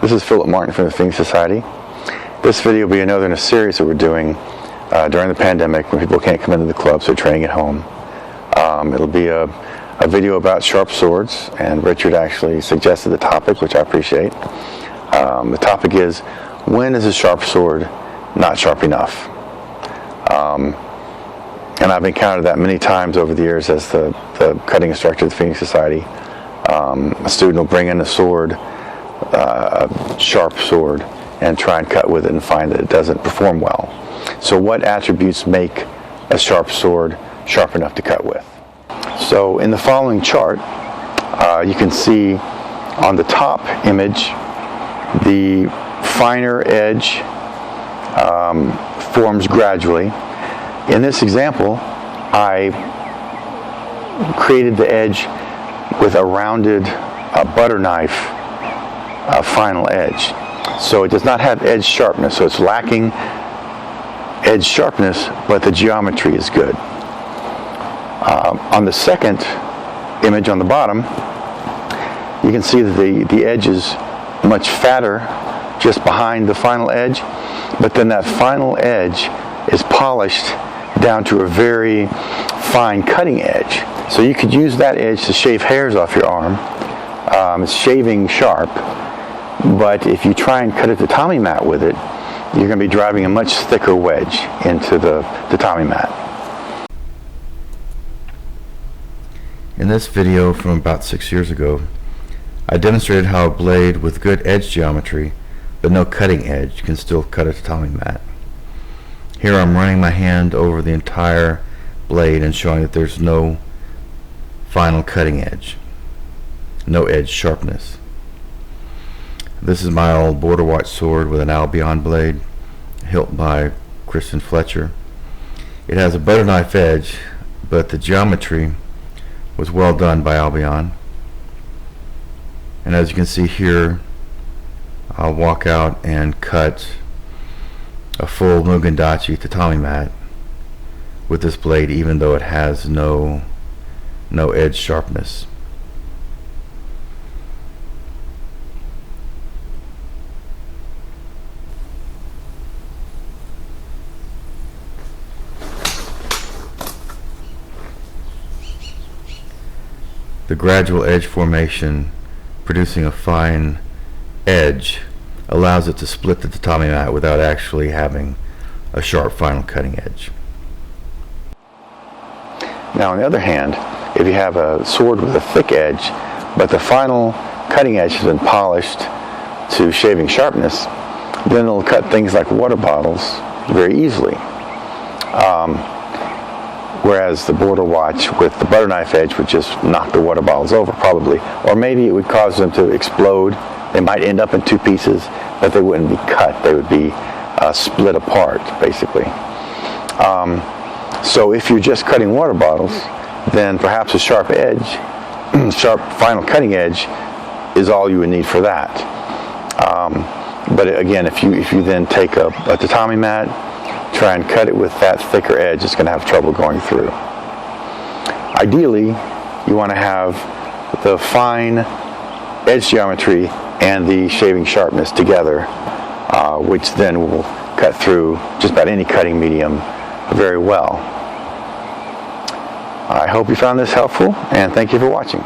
This is Philip Martin from the Phoenix Society. This video will be another in a series that we're doing during the pandemic when people can't come into the clubs, they're training at home. It'll be a video about sharp swords, and Richard actually suggested the topic, which I appreciate. The topic is, when is a sharp sword not sharp enough? And I've encountered that many times over the years as the cutting instructor at the Phoenix Society. A student will bring in a sword, a sharp sword, and try and cut with it and find that it doesn't perform well. So what attributes make a sharp sword sharp enough to cut with? So in the following chart, you can see on the top image the finer edge forms gradually. In this example, I created the edge with a rounded butter knife final edge. So it does not have edge sharpness, so it's lacking edge sharpness, but the geometry is good. On the second image on the bottom, you can see that the edge is much fatter just behind the final edge, but then that final edge is polished down to a very fine cutting edge. So you could use that edge to shave hairs off your arm. It's shaving sharp, but if you try and cut a tatami mat with it, you're going to be driving a much thicker wedge into the tatami mat. In this video from about 6 years ago, I demonstrated how a blade with good edge geometry but no cutting edge can still cut a tatami mat. Here I'm running my hand over the entire blade and showing that there's no final cutting edge, no edge sharpness. This is my old border watch sword with an Albion blade, hilt by Kristen Fletcher. It has a butter knife edge, but the geometry was well done by Albion. And as you can see here, I'll walk out and cut a full Mugendachi tatami mat with this blade, even though it has no edge sharpness. The gradual edge formation producing a fine edge allows it to split the tatami mat without actually having a sharp final cutting edge. Now on the other hand, if you have a sword with a thick edge, but the final cutting edge has been polished to shaving sharpness, then it'll cut things like water bottles very easily. Whereas the border watch with the butter knife edge would just knock the water bottles over probably, or maybe it would cause them to explode. They might end up in two pieces, but they wouldn't be cut. They would be split apart, basically. So if you're just cutting water bottles, then perhaps a sharp edge, sharp final cutting edge, is all you would need for that. But again, if you then take a tatami mat, try and cut it with that thicker edge, it's going to have trouble going through. Ideally, you want to have the fine edge geometry and the shaving sharpness together, which then will cut through just about any cutting medium very well. I hope you found this helpful, and thank you for watching.